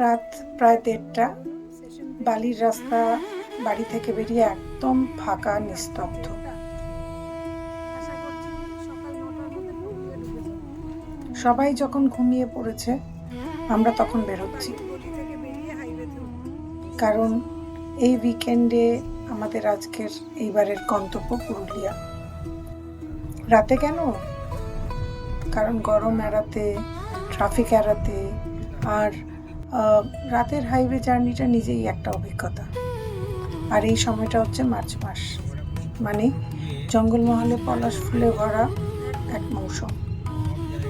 রাত প্রায় 1:30। বালির রাস্তা বাড়ি থেকে বেরিয়ে একদম ফাঁকা, নিস্তব্ধ। সবাই যখন ঘুমিয়ে পড়েছে আমরা তখন বেরোচ্ছি, কারণ এই উইকেন্ডে আমাদের আজকের এইবারের গন্তব্য পুরুলিয়া। রাতে কেন? কারণ গরম এড়াতে, ট্রাফিক এড়াতে, আর রাতের হাইওয়ে জার্নিটা নিজেই একটা অভিজ্ঞতা। আর এই সময়টা হচ্ছে মার্চ মাস, মানে জঙ্গলমহলে পলাশ ফুলে ভরা এক মৌসুম।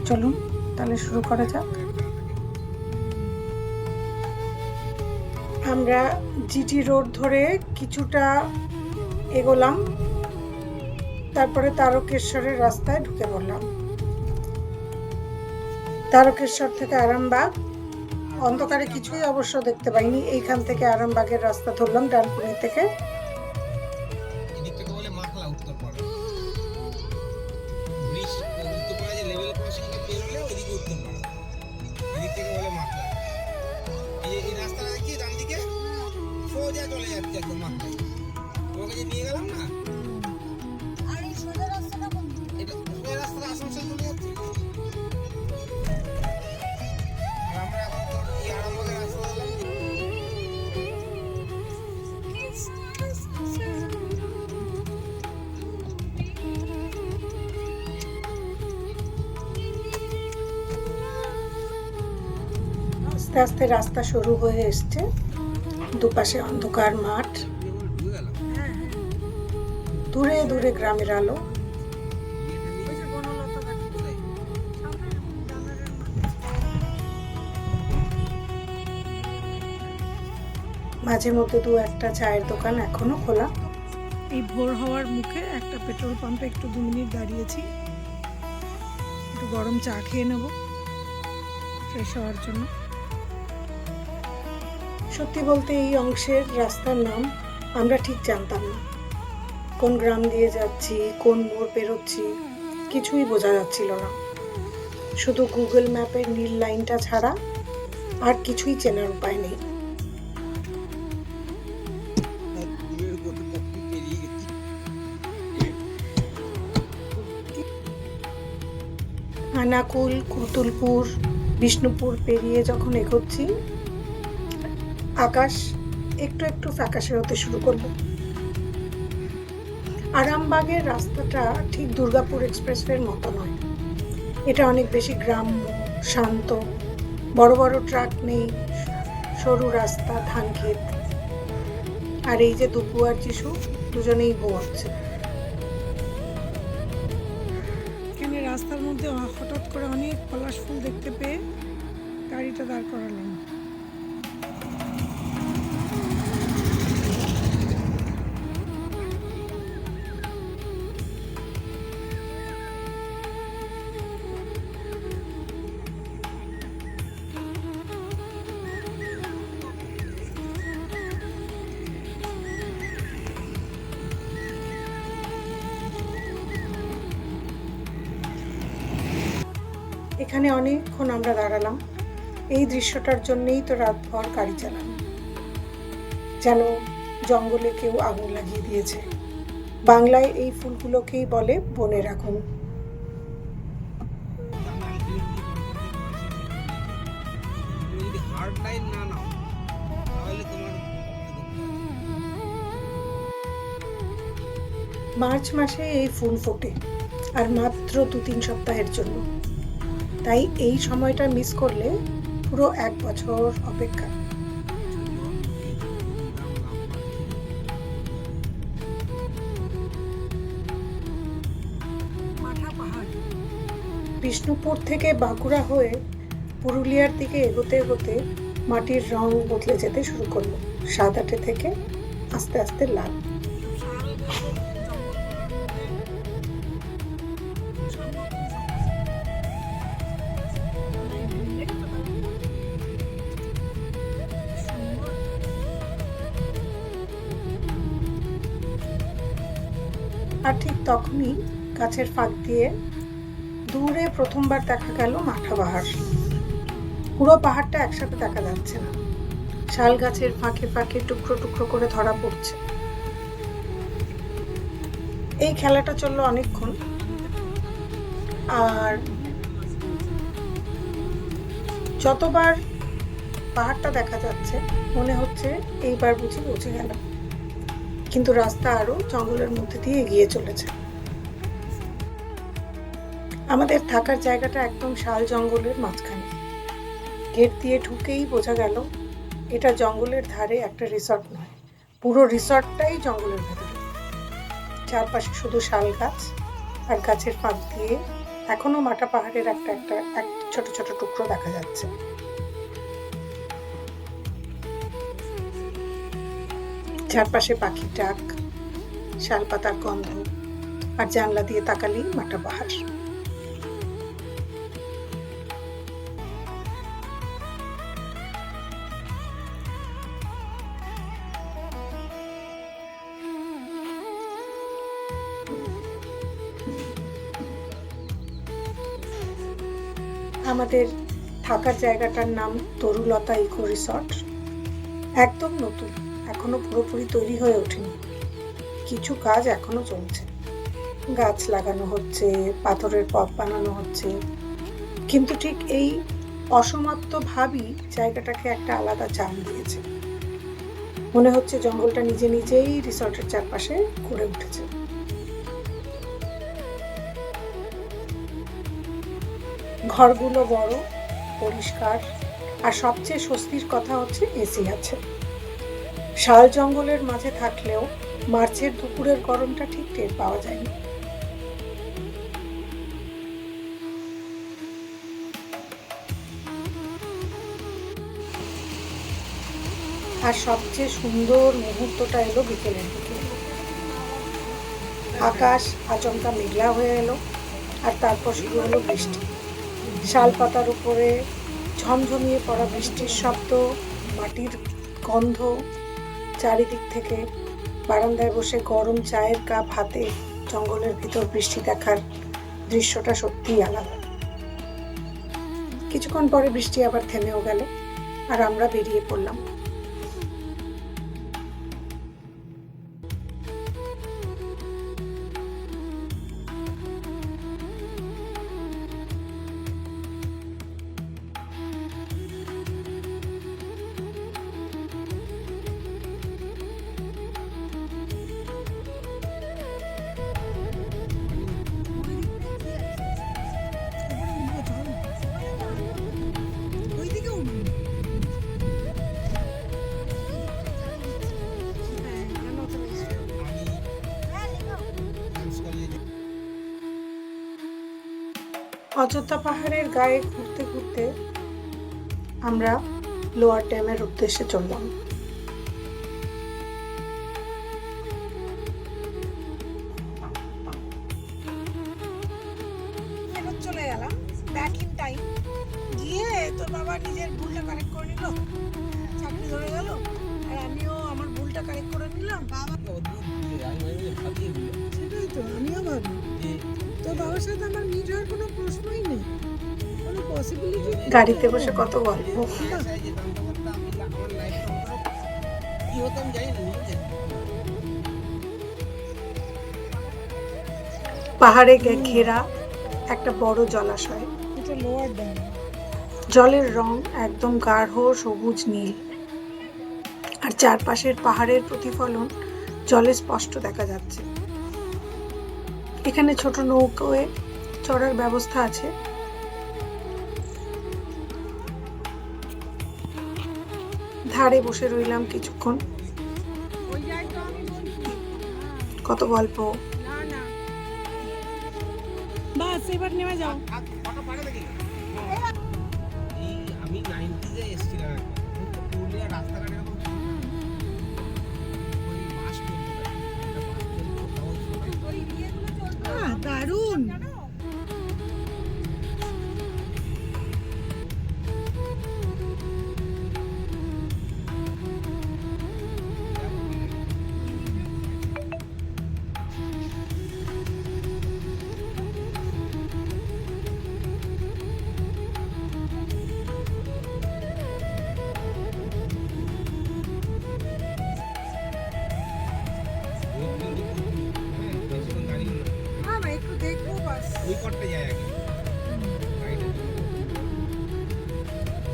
চলুন তাহলে শুরু করা যাক। আমরা জিটি রোড ধরে কিছুটা এগোলাম, তারপরে তারকেশ্বরের রাস্তায় ঢুকে পড়লাম। তারকেশ্বর থেকে আরামবাগ, অন্ধকারে কিছুই অবশ্য দেখতে পাইনি। এইখান থেকে আরামবাগের রাস্তা ধরলাম ডানকুনি থেকে। নিয়ে গেলাম না, আর এই সোজা রাস্তাটা কোন দিকে? এটা সোজা রাস্তাটা আসানসোল চলে যাচ্ছে। আর আমরা এখন তো এই আরামবাগের রাস্তা ধরলাম। আস্তে আস্তে রাস্তা শুরু হয়ে এসছে, দুপাশে অন্ধকার মাঠ, দূরে দূরে গ্রামের আলো। মাঝে মধ্যে দু একটা চায়ের দোকান এখনো খোলা। এই ভোর হওয়ার মুখে একটা পেট্রোল পাম্পে একটু 2 মিনিট দাঁড়িয়েছি, একটু গরম চা খেয়ে নেব ফ্রেশ হওয়ার জন্য। সত্যি বলতে এই অংশের রাস্তার নাম আমরা ঠিক জানতাম না। কোন গ্রাম দিয়ে যাচ্ছি, কোন মোড় পেরোচ্ছি, কিছুই বোঝা যাচ্ছিল না। শুধু গুগল ম্যাপের নীল লাইনটা ছাড়া আর কিছুই চেনার উপায় নেই। আনাকুল, কুতুলপুর, বিষ্ণুপুর পেরিয়ে যখন এগোচ্ছি, আকাশ একটু একটু ফ্যাকাশে হতে শুরু করলো। আরামবাগের রাস্তাটা ঠিক দুর্গাপুর এক্সপ্রেসওয়ের মতো নয়। এটা অনেক বেশি গ্রাম্য, শান্ত। বড় বড় ট্রাক নেই, সরু রাস্তা, ধান ক্ষেত। আর এই যে দুপু আর যিশু দুজনেই ঘুমাচ্ছে। এখানে রাস্তার মধ্যে হঠাৎ করে অনেক পলাশ ফুল দেখতে পেয়ে গাড়িটা দাঁড় করালাম। এখানে অনেকক্ষণ আমরা দাঁড়ালাম এই দৃশ্যটার জন্যই তো রাতভর গাড়ি চালানো, যেন জঙ্গলে কেউ আগুন লাগিয়ে দিয়েছে। বাংলায় এই ফুলগুলোকেই বলে বনের আগুন। মার্চ মাসে এই ফুল ফোটে, আর মাত্র 2-3 সপ্তাহের জন্য। তাই এই সময়টা মিস করলে পুরো 1 বছর অপেক্ষা। বিষ্ণুপুর থেকে বাঁকুড়া হয়ে পুরুলিয়ার দিকে এগোতে এগোতে মাটির রং বদলে যেতে শুরু করলো, সাদাটে থেকে আস্তে আস্তে লাল। আর ঠিক তখনই গাছের ফাঁক দিয়ে দূরে প্রথমবার দেখা গেল মাঠা বাহার। পুরো পাহাড়টা একসাথে দেখা যাচ্ছে না, শাল গাছের ফাঁকে ফাঁকে টুকরো টুকরো করে ধরা পড়ছে। এই খেলাটা চললো অনেকক্ষণ, আর যতবার পাহাড়টা দেখা যাচ্ছে মনে হচ্ছে এইবার বুঝি পৌঁছে গেল, কিন্তু রাস্তা আরো জঙ্গলের মধ্যে দিয়ে এগিয়ে চলেছে। আমাদের থাকার জায়গাটা একদম শাল জঙ্গলের মাঝখানে। গেট দিয়ে ঢুকেই বোঝা গেল এটা জঙ্গলের ধারে একটা রিসর্ট নয়, পুরো রিসর্টটাই জঙ্গলের ভেতরে। চারপাশে শুধু শাল গাছ, আর গাছের ফাঁক দিয়ে এখনো মাটা পাহাড়ের একটা ছোট ছোট টুকরো দেখা যাচ্ছে। চারপাশে পাখির ডাক, শালপাতার গন্ধ, আর জানলা দিয়ে তাকালেই মাটা পাহাড়। আমাদের থাকার জায়গাটার নাম তরুলতা ইকো রিসর্ট। একদম নতুন, এখনো পুরোপুরি তৈরি হয়ে ওঠেনি, কিছু কাজ এখনো চলছে। গাছ লাগানো হচ্ছে, পাথরের পথ বানানো হচ্ছে, কিন্তু ঠিক এই অসমাপ্ত ভাবই জায়গাটাকে একটা আলাদা চাম দিয়েছে। মনে হচ্ছে জঙ্গলটা নিজে নিজেই রিসর্টের চারপাশে গড়ে উঠেছে। ঘরগুলো বড়, পরিষ্কার, আর সবচেয়ে স্বস্তির কথা হচ্ছে এসি আছে। শাল জঙ্গলের মাঝে থাকলেও মার্চের দুপুরের গরমটা ঠিক টের পাওয়া যায়নি। আর সবচেয়ে সুন্দর মুহূর্তটা এলো বিকেলের দিকে। আকাশ আচমকা মেঘলা হয়ে এলো, আর তারপর শুরু হলো বৃষ্টি। শাল পাতার উপরে ঝমঝমিয়ে পড়া বৃষ্টির শব্দ, মাটির গন্ধ, চারিদিক থেকে বারান্দায় বসে গরম চায়ের কাপ হাতে জঙ্গলের ভিতর বৃষ্টি দেখার দৃশ্যটা সত্যিই আলাদা। কিছুক্ষণ পরে বৃষ্টি আবার থেমেও গেল, আর আমরা বেরিয়ে পড়লাম। অযোধ্যা পাহাড়ের গায়ে ঘুরতে ঘুরতে আমরা লোয়ার ড্যামের উদ্দেশ্যে চললাম। চলে গেলাম ব্যাক ইন টাইম, গিয়ে তোর বাবা নিজের ভুলটা কারেক্ট করে নিল, চাকরি ধরে গেল, আর আমিও আমার ভুলটা কারেক্ট করে নিলাম। বাবা সেটাই তো আমিও ভাবি, তোর বাবার সাথে আমার মিট হওয়ার কোনো প্রশ্নই নেই, কোনো পসিবিলিটি। গাড়িতে বসে কত গল্প। পাহাড়ে ঘেরা একটা বড় জলাশয়, এটা লোয়ার ড্যাম। জলের রং একদম গাঢ় সবুজ নীল, আর চারপাশের পাহাড়ের প্রতিফলন জলে স্পষ্ট দেখা যাচ্ছে। এখানে ছোট নৌকোয় চড়ার ব্যবস্থা আছে। ধারে বসে রইলাম কিছুক্ষণ, কত গল্প। বাস এবার নেমে যাও। আমি 90s এ এসেছিলাম একবার, পুরুলিয়া রাস্তাঘাটে এরকম দারুণ।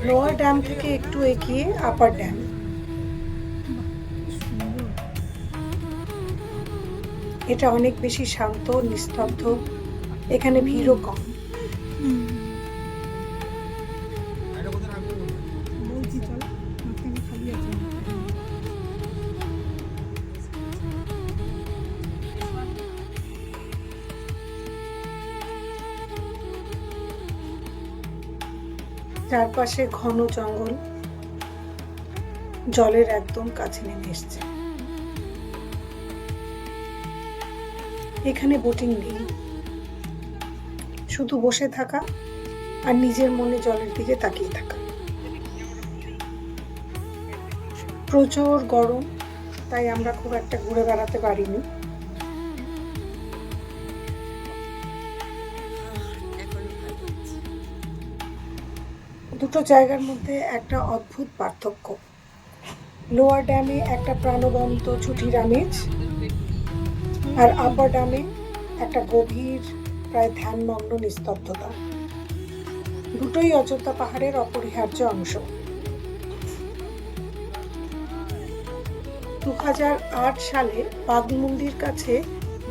লোয়ার ড্যাম থেকে একটু এগিয়ে আপার ড্যাম। এটা অনেক বেশি শান্ত, নিস্তব্ধ, এখানে ভিড়ও কম। চারপাশে ঘন জঙ্গল, জলের একদম কাছে নেমে এসছে। এখানে বোটিং নেই, শুধু বসে থাকা আর নিজের মনে জলের দিকে তাকিয়ে থাকা। প্রচুর গরম, তাই আমরা খুব একটা ঘুরে বেড়াতে পারিনি। দুটো জায়গার মধ্যে একটা অদ্ভুত পার্থক্য। লোয়ার ড্যামে একটা প্রাণবন্ত ছুটির আমেজ, আর আপার ড্যামে একটা গভীর, প্রায় ধ্যানমগ্ন নিস্তব্ধতা। দুটোই অযোধ্যা পাহাড়ের অপরিহার্য অংশ। 2008 সালে বাগমুন্ডির কাছে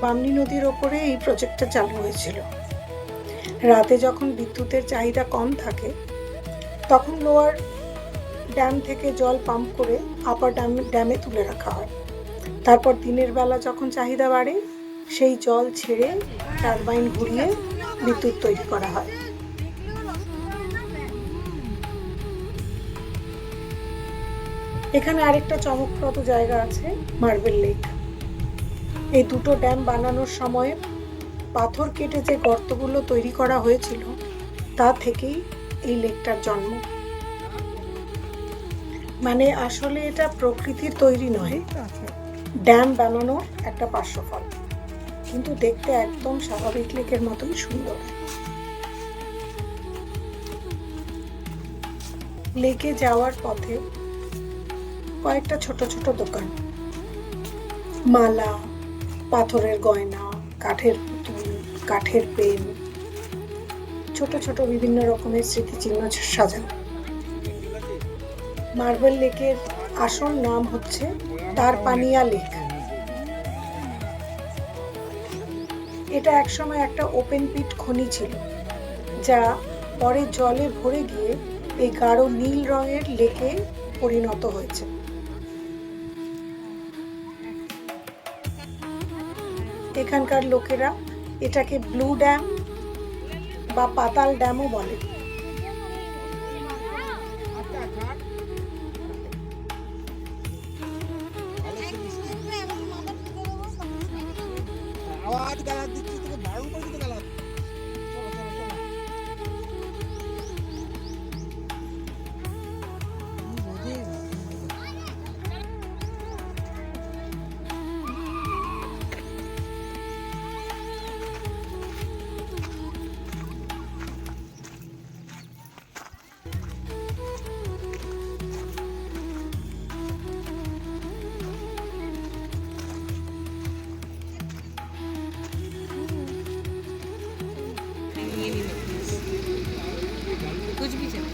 বামনি নদীর ওপরে এই প্রজেক্টটা চালু হয়েছিল। রাতে যখন বিদ্যুতের চাহিদা কম থাকে, তখন লোয়ার ড্যাম থেকে জল পাম্প করে আপার ড্যামে তুলে রাখা হয়। তারপর দিনের বেলা যখন চাহিদা বাড়ে, সেই জল ছেড়ে টারবাইন ঘুরিয়ে বিদ্যুৎ তৈরি করা হয়। এখানে আরেকটা চমকপ্রদ জায়গা আছে, মার্বেল লেক। এই দুটো ড্যাম বানানোর সময় পাথর কেটে যে গর্তগুলো তৈরি করা হয়েছিল, তা থেকেই এই লেকটার জন্ম। মানে আসলে এটা প্রকৃতির তৈরি নয়, ড্যাম বানানোর একটা পার্শ্বফল, কিন্তু দেখতে একদম স্বাভাবিক লেকের মতোই সুন্দর। লেকে যাওয়ার পথে কয়েকটা ছোট ছোট দোকান, মালা, পাথরের গয়না, কাঠের পুতুল, কাঠের পেন, ছোট ছোট বিভিন্ন রকমের স্মৃতিচিহ্ন সাজানো। মার্বেল লেকের আসল নাম হচ্ছে তারপানিয়া লেক। এটা একসময় একটা ওপেন পিট খনি ছিল, যা পরে জলে ভরে গিয়ে এই গাঢ় নীল রঙের লেকে পরিণত হয়েছে। এখানকার লোকেরা এটাকে ব্লু ড্যাম বা পাতাল ড্যামও বলে। আওয়াজ গালা দিচ্ছি, তোকে বারণ করে দিতে গালা। कुछ भी चल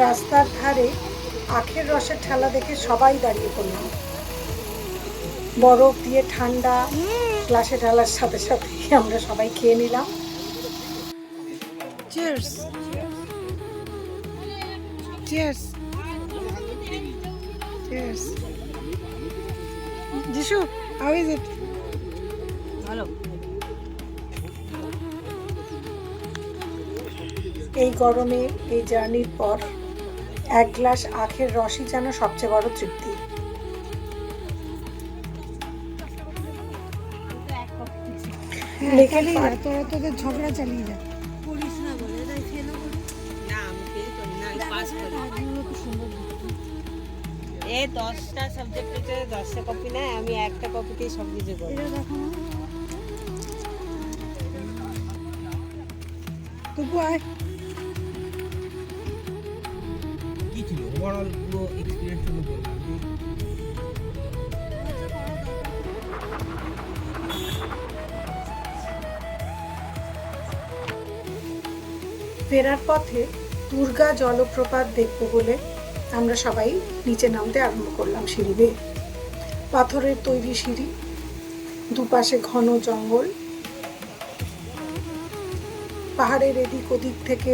রাস্তার ধারে আখের রসের ঠেলা দেখে সবাই দাঁড়িয়ে পড়লাম। বরফ দিয়ে ঠান্ডা গ্লাসে ঢালার সাথে সাথে আমরা সবাই খেয়ে নিলাম। Cheers. Cheers. Cheers. Jishu, how is it? Hello. এই গরমে এই জার্নির পর এক গ্লাস আখের রসই যেন সবচেয়ে বড় তৃপ্তি। লেকের পাড় তোরা তোদের ঝগড়া চালিয়ে যা। করিস না বলে তাই ফেলো না, আমি ফেল করি না, আমি পাস করি। এই 10টা সাবজেক্টে 10টা কপি না, আমি একটা কপিতেই সব কিছু করি। এটা দেখো না। তবু আয়। কি ছিল ওভারঅল পুরো এক্সপেরিয়েন্স গুলো বললাম। ফেরার পথে দুর্গা জলপ্রপাত দেখব বলে আমরা সবাই নিচে নামতে আরম্ভ করলাম সিঁড়ি বেয়ে। পাথরের তৈরি সিঁড়ি, দুপাশে ঘন জঙ্গল, পাহাড়ের এদিক ওদিক থেকে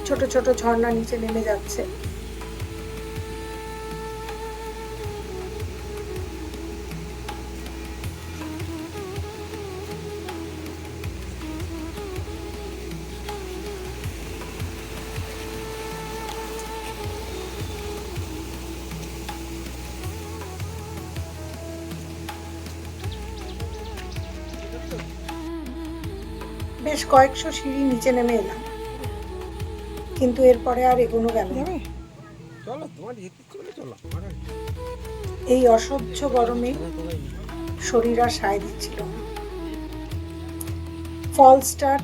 ছোট ছোট ঝর্ণা নিচে নেমে যাচ্ছে। বেশ কয়েকশো সিঁড়ি নিচে নেমে এলাম, কিন্তু এরপরে আর এগোনো গেল না। এই অসহ্য গরমে শরীর আর সায় দিচ্ছিল না। ফলসটার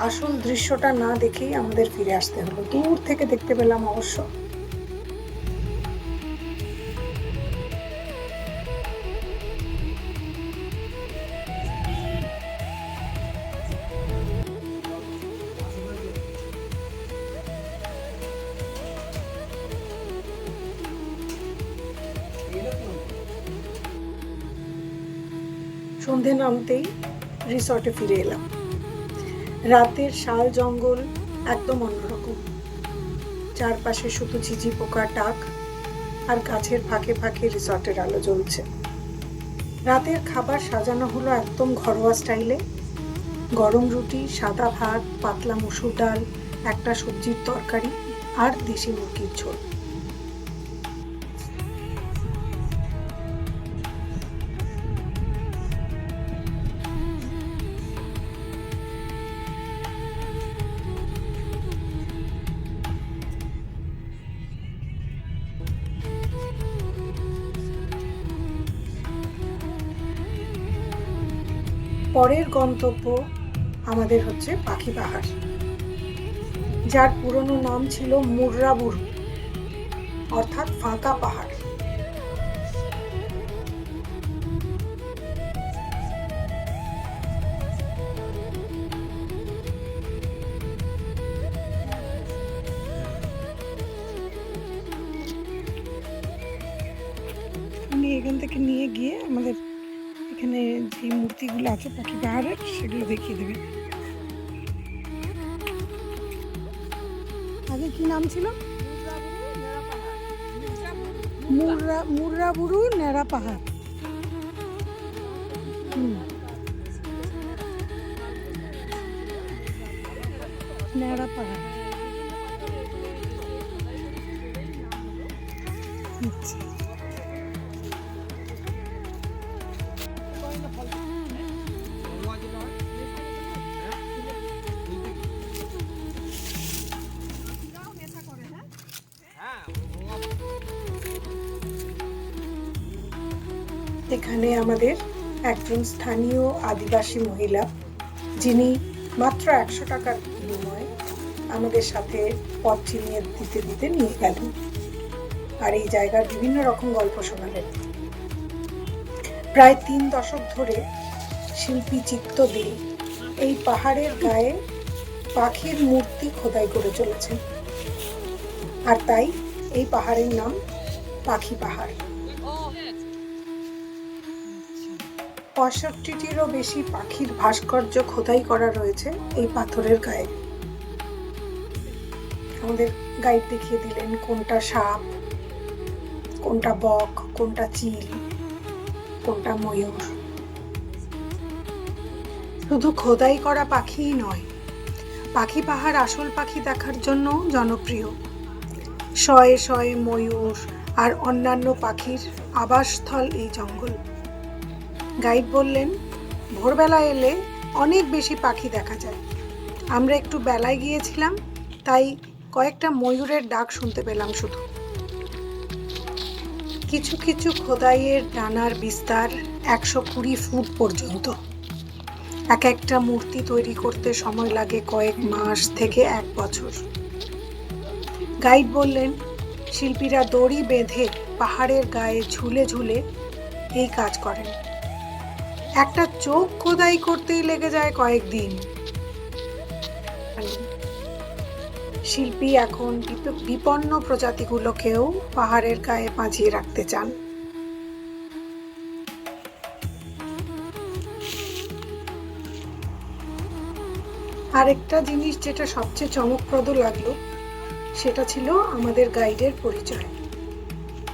আসল দৃশ্যটা না দেখেই আমাদের ফিরে আসতে হলো। দূর থেকে দেখতে পেলাম অবশ্য। সন্ধে নামতেই রিসর্টে ফিরে এলাম। রাতের শাল জঙ্গল একদম অন্যরকম। চারপাশে শুধু ঝিঝি পোকার ডাক আর গাছের ফাঁকে ফাঁকে রিসর্টের আলো জ্বলছে। রাতের খাবার সাজানো হলো একদম ঘরোয়া স্টাইলে। গরম রুটি, সাদা ভাত, পাতলা মসুর ডাল, একটা সবজির তরকারি আর দেশি মুরগির ঝোল। পরের গন্তব্য আমাদের হচ্ছে পাখি পাহাড়, যার পুরনো নাম ছিল মুর্রাবুরু, অর্থাৎ ফাঁকা পাহাড়। উনি এখান থেকে নিয়ে গিয়ে আমাদের এখানে যে মূর্তিগুলো আছে পাখি পাহাড়ের সেগুলো দেখিয়ে দেবে। আগে কি নাম ছিল? মুর্রাবুরু নেড়া পাহাড়। নেড়া পাহাড়। আচ্ছা, এখানে আমাদের একজন স্থানীয় আদিবাসী মহিলা, যিনি মাত্র 100 টাকার বিনিময়ে আমাদের সাথে পথ চিনিয়ে দিতে দিতে নিয়ে গেলেন আর এই জায়গার বিভিন্ন রকম গল্প শোনালেন। প্রায় 3 দশক ধরে শিল্পী চিত্ত দে এই পাহাড়ের গায়ে পাখির মূর্তি খোদাই করে চলেছেন, আর তাই এই পাহাড়ের নাম পাখি পাহাড়। 65টিরও বেশি পাখির ভাস্কর্য খোদাই করা রয়েছে এই পাথরের গায়ে। আমাদের গাইড দেখিয়ে দিলেন কোনটা সাপ, কোনটা বক, কোনটা চিল, কোনটা ময়ূর। শুধু খোদাই করা পাখিই নয়, পাখি পাহাড় আসল পাখি দেখার জন্য জনপ্রিয়। শয়ে শয়ে ময়ূর আর অন্যান্য পাখির আবাসস্থল এই জঙ্গল। গাইড বললেন ভোরবেলা এলে অনেক বেশি পাখি দেখা যায়। আমরা একটু বেলায় গিয়েছিলাম, তাই কয়েকটা ময়ূরের ডাক শুনতে পেলাম শুধু। কিছু কিছু খোদাইয়ের ডানার বিস্তার 120 ফুট পর্যন্ত। এক একটা মূর্তি তৈরি করতে সময় লাগে কয়েক মাস থেকে 1 বছর। গাইড বললেন শিল্পীরা দড়ি বেঁধে পাহাড়ের গায়ে ঝুলে ঝুলে এই কাজ করেন। একটা চোখ খোদাই করতেই লেগে যায় কয়েকদিন। শিল্পী এখন বিপন্ন প্রজাতিগুলোকেও পাহাড়ের গায়ে বাঁধিয়ে রাখতে চান। আরেকটা জিনিস যেটা সবচেয়ে চমকপ্রদ লাগলো সেটা ছিল আমাদের গাইডের পরিচয়।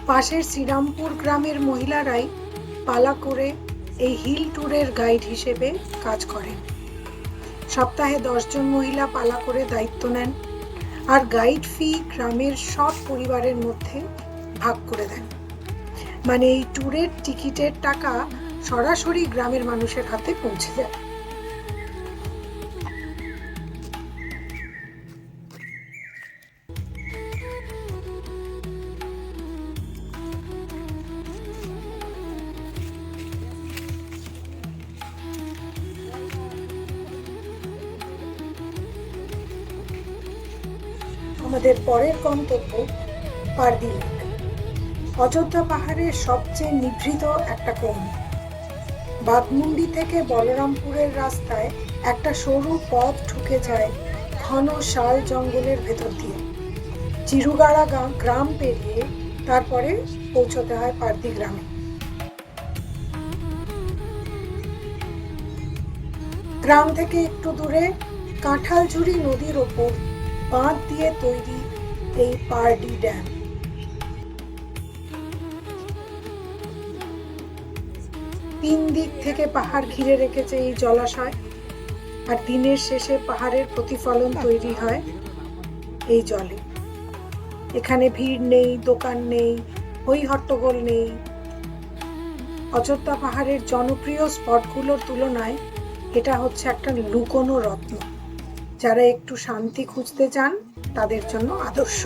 পাশের শ্রীরামপুর গ্রামের মহিলারাই পালা করে এই হিল ট্যুরের গাইড হিসেবে কাজ করেন। সপ্তাহে 10 জন মহিলা পালা করে দায়িত্ব নেন, আর গাইড ফি গ্রামের সব পরিবারের মধ্যে ভাগ করে দেন। মানে এই ট্যুরের টিকিটের টাকা সরাসরি গ্রামের মানুষের হাতে পৌঁছে যায়। আমাদের পরের গন্তব্য পারদি লেক, অযোধ্যা পাহাড়ের সবচেয়ে নিভৃত একটা কোণ। বাঘমুন্ডি থেকে বলরামপুরের রাস্তায় একটা সরু পথ ঢুকে যায় ঘন শাল জঙ্গলের ভেতর দিয়ে। চিরুগাড়া গ্রাম পেরিয়ে তারপরে পৌঁছতে হয় পারদি গ্রামে। গ্রাম থেকে একটু দূরে কাঁঠালঝুড়ি নদীর ওপর বাঁধ দিয়ে তৈরি এই পারডি ড্যাম। তিন দিক থেকে পাহাড় ঘিরে রেখেছে এই জলাশয়, আর দিনের শেষে পাহাড়ের প্রতিফলন তৈরি হয় এই জলে। এখানে ভিড় নেই, দোকান নেই, হই হট্টগোল নেই। অযোধ্যা পাহাড়ের জনপ্রিয় স্পটগুলোর তুলনায় এটা হচ্ছে একটা লুকোনো রত্ন। যারা একটু শান্তি খুঁজতে চান তাদের জন্য আদর্শ।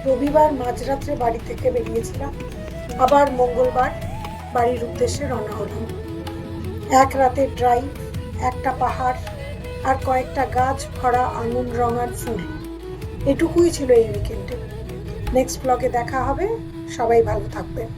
রবিবার মাঝরাত্রে বাড়ি থেকে বেরিয়েছিলাম, আবার মঙ্গলবার বাড়ির উদ্দেশ্যে রওনা হলাম। এক রাতের ড্রাইভ, একটা পাহাড় আর কয়েকটা গাছ ভরা আঙুন রঙার ফুল, এটুকুই ছিল এই উইকেন্ডে। নেক্সট ব্লগে দেখা হবে। সবাই ভালো থাকবেন।